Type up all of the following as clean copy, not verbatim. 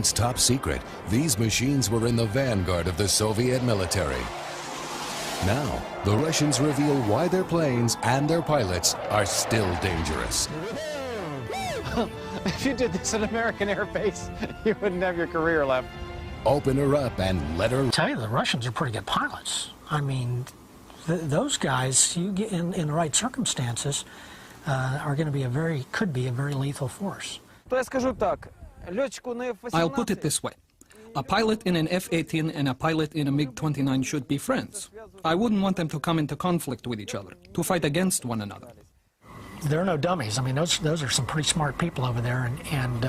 Once top secret, these machines were in the vanguard of the Soviet military. Now, the Russians reveal why their planes and their pilots are still dangerous. If you did this at American airbase, you wouldn't have your career left. Open her up and let her... I tell you, the Russians are pretty good pilots. I mean, those guys, you get in the right circumstances, are going to be could be a very lethal force. I'll put it this way. A pilot in an F-18 and a pilot in a MiG-29 should be friends. I wouldn't want them to come into conflict with each other, to fight against one another. There are no dummies. I mean, those are some pretty smart people over there, and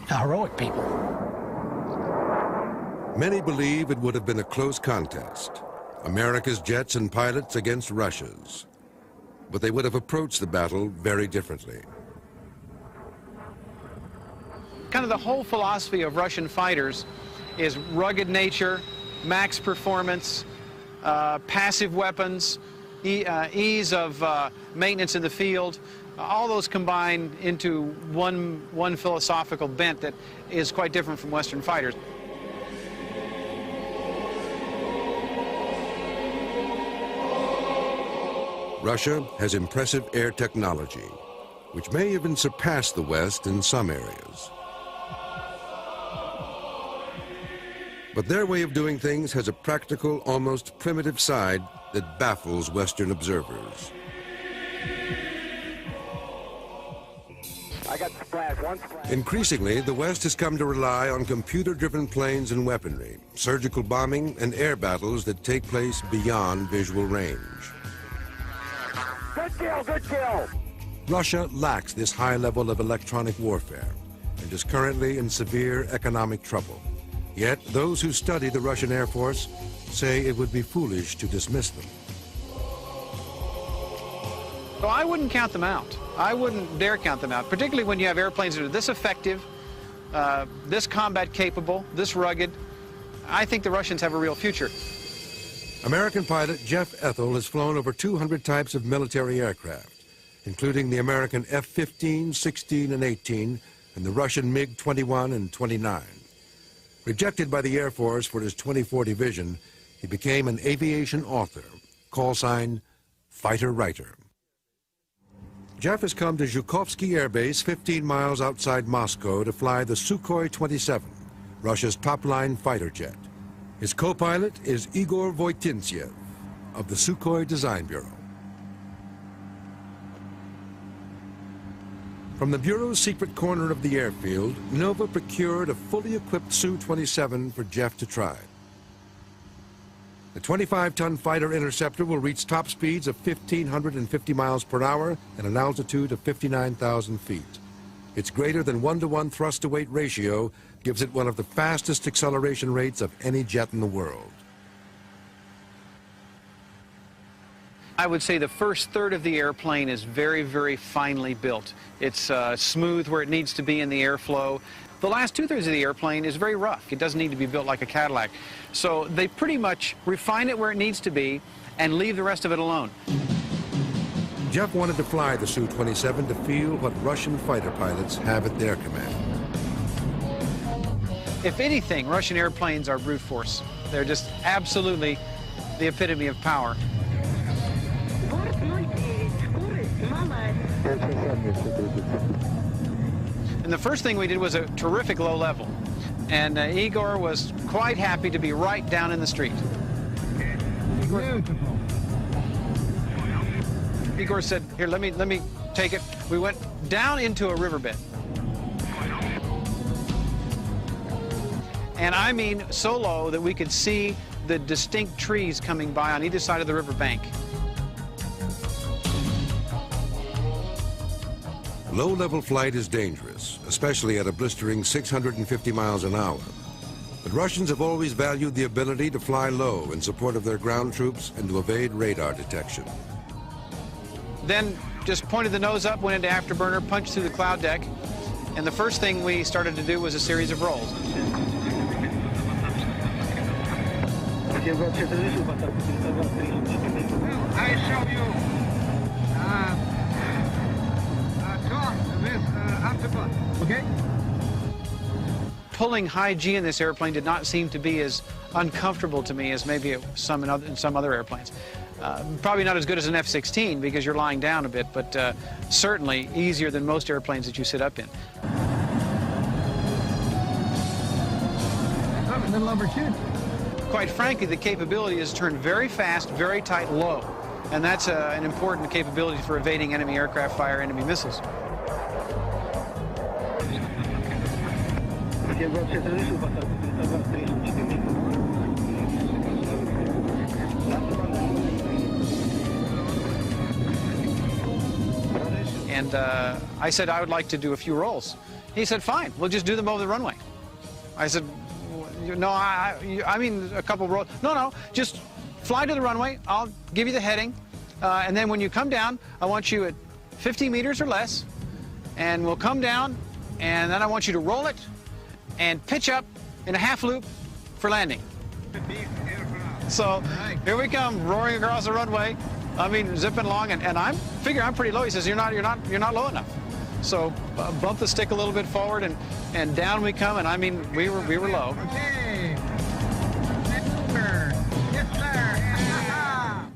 heroic people. Many believe it would have been a close contest. America's jets and pilots against Russia's. But they would have approached the battle very differently. Kind of the whole philosophy of Russian fighters is rugged nature, max performance, passive weapons, ease of maintenance in the field. All those combined into one philosophical bent that is quite different from Western fighters. Russia has impressive air technology, which may even surpass the West in some areas. But their way of doing things has a practical, almost primitive side that baffles Western observers. Increasingly, the West has come to rely on computer-driven planes and weaponry, surgical bombing, and air battles that take place beyond visual range. Good kill, good kill! Russia lacks this high level of electronic warfare and is currently in severe economic trouble. Yet, those who study the Russian Air Force say it would be foolish to dismiss them. So I wouldn't count them out. I wouldn't dare count them out, particularly when you have airplanes that are this effective, this combat capable, this rugged. I think the Russians have a real future. American pilot Jeff Ethel has flown over 200 types of military aircraft, including the American F-15, 16, and 18, and the Russian MiG-21 and 29. Rejected by the Air Force for his 24 division, he became an aviation author, call sign Fighter Writer. Jeff has come to Zhukovsky Air Base 15 miles outside Moscow to fly the Sukhoi 27, Russia's top-line fighter jet. His co-pilot is Igor Voitintsev of the Sukhoi Design Bureau. From the Bureau's secret corner of the airfield, Nova procured a fully equipped Su-27 for Jeff to try. The 25-ton fighter interceptor will reach top speeds of 1,550 miles per hour and an altitude of 59,000 feet. Its greater than 1-to-1 thrust-to-weight ratio gives it one of the fastest acceleration rates of any jet in the world. I would say the first third of the airplane is very, very finely built. It's smooth where it needs to be in the airflow. The last two-thirds of the airplane is very rough. It doesn't need to be built like a Cadillac. So they pretty much refine it where it needs to be and leave the rest of it alone. Jeff wanted to fly the Su-27 to feel what Russian fighter pilots have at their command. If anything, Russian airplanes are brute force. They're just absolutely the epitome of power. And the first thing we did was a terrific low level. And Igor was quite happy to be right down in the street. Igor said, here, let me take it. We went down into a riverbed. And I mean so low that we could see the distinct trees coming by on either side of the riverbank. Low-level flight is dangerous, especially at a blistering 650 miles an hour. But Russians have always valued the ability to fly low in support of their ground troops and to evade radar detection. Then just pointed the nose up, went into afterburner, punched through the cloud deck, and the first thing we started to do was a series of rolls. I show you turn with afterburn. Okay? pulling high G in this airplane did not seem to be as uncomfortable to me as maybe in some other airplanes. Probably not as good as an F-16 because you're lying down a bit, but certainly easier than most airplanes that you sit up in. Little overshoot. Quite frankly, the capability is to turn very fast, very tight, low. And that's an important capability for evading enemy aircraft fire, enemy missiles. And I said I would like to do a few rolls. He said, fine, we'll just do them over the runway. I said, no, I mean a couple rolls. No, just fly to the runway. I'll give you the heading. And then when you come down, I want you at 50 meters or less. And we'll come down, and then I want you to roll it and pitch up in a half loop for landing. So here we come, roaring across the runway. I mean, zipping along, and I'm figuring I'm pretty low. He says, you're not low enough. So bump the stick a little bit forward, and down we come. And I mean, we were low. Okay. Yes, sir.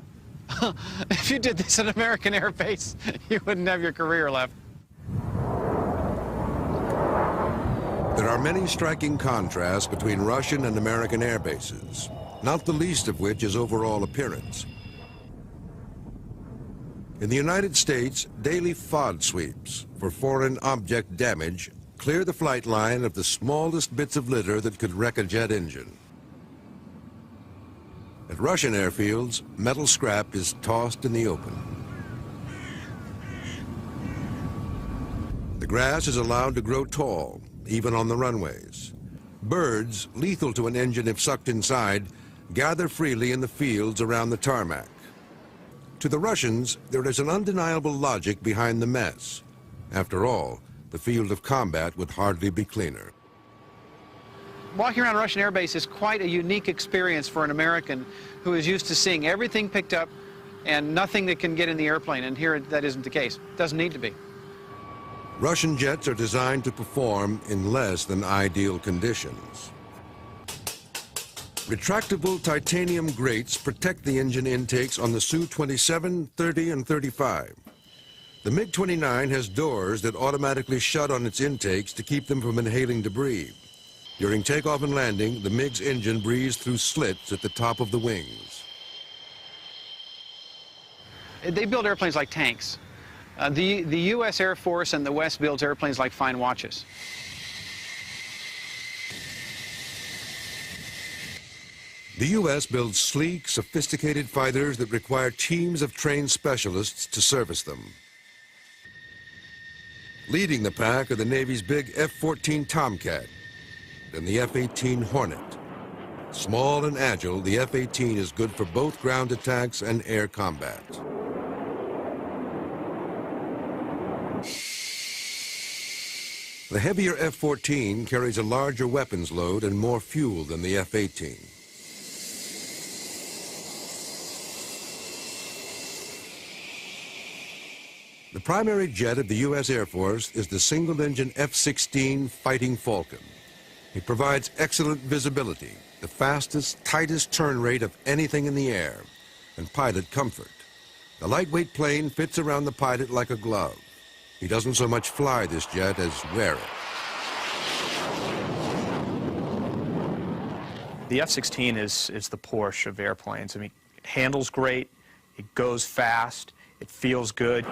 If you did this at American Air Base, you wouldn't have your career left. There are many striking contrasts between Russian and American air bases, not the least of which is overall appearance. In the United States, daily FOD sweeps for foreign object damage clear the flight line of the smallest bits of litter that could wreck a jet engine. At Russian airfields, metal scrap is tossed in the open. The grass is allowed to grow tall, even on the runways. Birds, lethal to an engine if sucked inside, gather freely in the fields around the tarmac. To the Russians, there is an undeniable logic behind the mess. After all, the field of combat would hardly be cleaner. Walking around a Russian air base is quite a unique experience for an American who is used to seeing everything picked up and nothing that can get in the airplane, and here that isn't the case. It doesn't need to be. Russian jets are designed to perform in less than ideal conditions. Retractable titanium grates protect the engine intakes on the Su-27, 30, and 35. The MiG-29 has doors that automatically shut on its intakes to keep them from inhaling debris. During takeoff and landing, the MiG's engine breathes through slits at the top of the wings. They build airplanes like tanks. The U.S. Air Force and the West builds airplanes like fine watches. The U.S. builds sleek, sophisticated fighters that require teams of trained specialists to service them. Leading the pack are the Navy's big F-14 Tomcat and the F-18 Hornet. Small and agile, the F-18 is good for both ground attacks and air combat. The heavier F-14 carries a larger weapons load and more fuel than the F-18. The primary jet of the U.S. Air Force is the single-engine F-16 Fighting Falcon. It provides excellent visibility, the fastest, tightest turn rate of anything in the air, and pilot comfort. The lightweight plane fits around the pilot like a glove. He doesn't so much fly this jet as wear it. The F-16 is the Porsche of airplanes. I mean, it handles great, it goes fast, it feels good.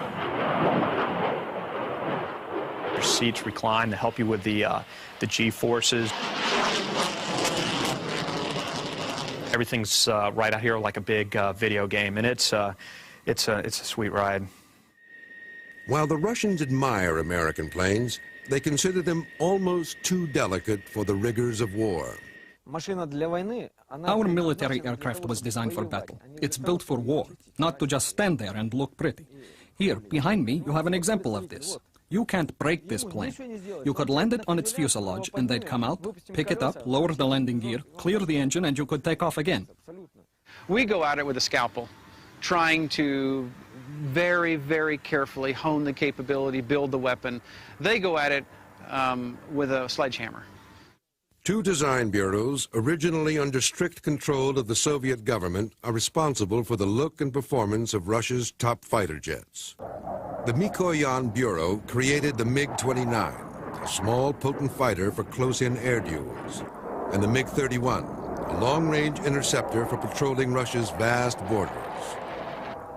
Your seats recline to help you with the G-forces. Everything's right out here like a big video game, and it's a sweet ride. While the Russians admire American planes, they consider them almost too delicate for the rigors of war. Our military aircraft was designed for battle. It's built for war, not to just stand there and look pretty. Here, behind me, you have an example of this. You can't break this plane. You could land it on its fuselage, and they'd come out, pick it up, lower the landing gear, clear the engine, and you could take off again. We go at it with a scalpel, trying to very, very carefully hone the capability, build the weapon. They go at it with a sledgehammer. Two design bureaus, originally under strict control of the Soviet government, are responsible for the look and performance of Russia's top fighter jets. The Mikoyan Bureau created the MiG-29, a small, potent fighter for close-in air duels, and the MiG-31, a long-range interceptor for patrolling Russia's vast borders.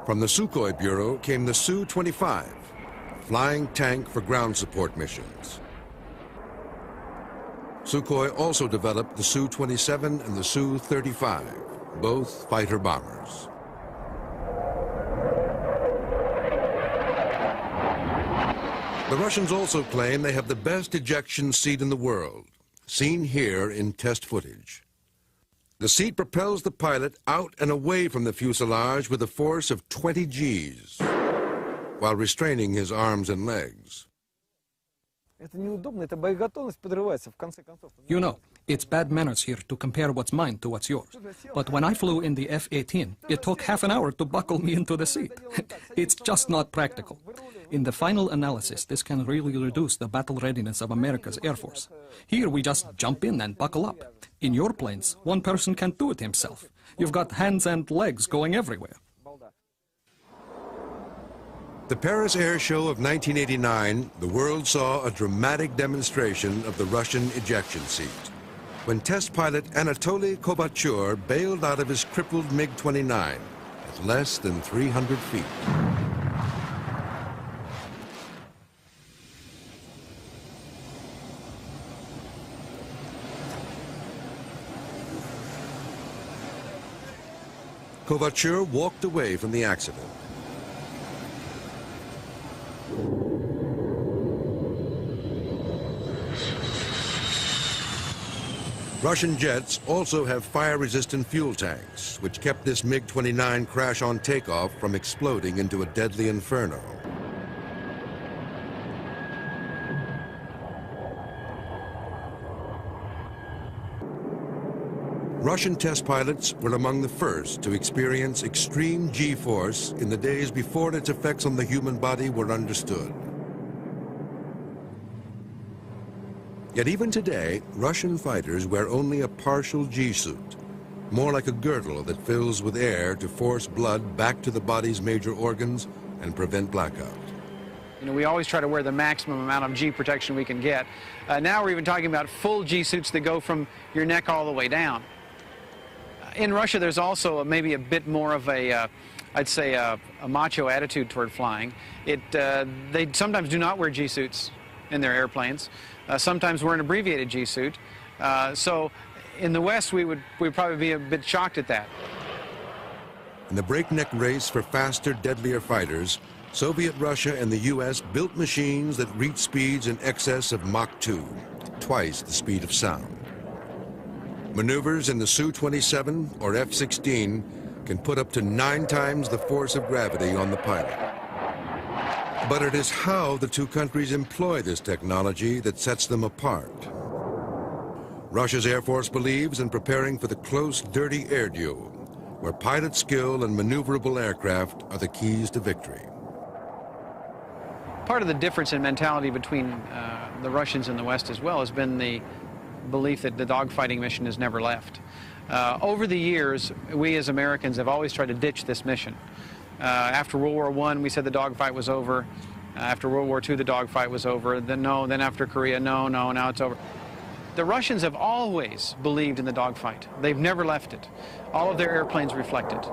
From the Sukhoi Bureau came the Su-25, a flying tank for ground support missions. Sukhoi also developed the Su-27 and the Su-35, both fighter bombers. The Russians also claim they have the best ejection seat in the world, seen here in test footage. The seat propels the pilot out and away from the fuselage with a force of 20 Gs, while restraining his arms and legs. You know, it's bad manners here to compare what's mine to what's yours. But when I flew in the F-18, it took half an hour to buckle me into the seat. It's just not practical. In the final analysis, this can really reduce the battle readiness of America's Air Force. Here we just jump in and buckle up. In your planes, one person can't do it himself. You've got hands and legs going everywhere. The Paris Air Show of 1989, the world saw a dramatic demonstration of the Russian ejection seat, when test pilot Anatoly Kovatyur bailed out of his crippled MiG-29 at less than 300 feet. Kovatyur walked away from the accident. Russian jets also have fire-resistant fuel tanks, which kept this MiG-29 crash on takeoff from exploding into a deadly inferno. Russian test pilots were among the first to experience extreme G-force in the days before its effects on the human body were understood. Yet even today, Russian fighters wear only a partial G-suit, more like a girdle that fills with air to force blood back to the body's major organs and prevent blackout. You know, we always try to wear the maximum amount of G protection we can get. Now we're even talking about full G-suits that go from your neck all the way down. In Russia, there's also maybe a bit more of a, I'd say, a macho attitude toward flying. They sometimes do not wear G-suits in their airplanes. Sometimes we're an abbreviated G-suit. So in the West, we'd probably be a bit shocked at that. In the breakneck race for faster, deadlier fighters, Soviet Russia and the U.S. built machines that reached speeds in excess of Mach 2, twice the speed of sound. Maneuvers in the Su-27 or F-16 can put up to 9 times the force of gravity on the pilot. But it is how the two countries employ this technology that sets them apart. Russia's Air Force believes in preparing for the close, dirty air duel, where pilot skill and maneuverable aircraft are the keys to victory. Part of the difference in mentality between the Russians and the West as well has been the belief that the dogfighting mission has never left. Over the years, we as Americans have always tried to ditch this mission. After World War I, we said the dogfight was over. After World War II, the dogfight was over. Then no, then after Korea, no, now it's over. The Russians have always believed in the dogfight. They've never left it. All of their airplanes reflect it.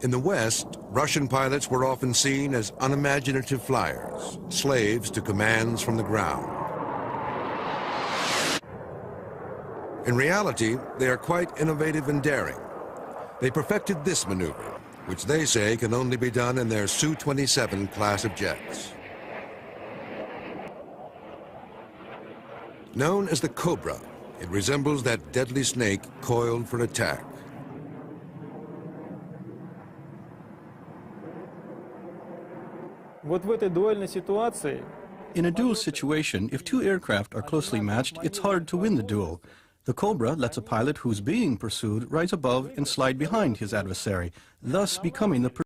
In the West, Russian pilots were often seen as unimaginative flyers, slaves to commands from the ground. In reality, they are quite innovative and daring. They perfected this maneuver, which they say can only be done in their Su-27 class of jets. Known as the Cobra, it resembles that deadly snake coiled for attack. In a duel situation, if two aircraft are closely matched, it's hard to win the duel. The Cobra lets a pilot who's being pursued rise above and slide behind his adversary, thus becoming the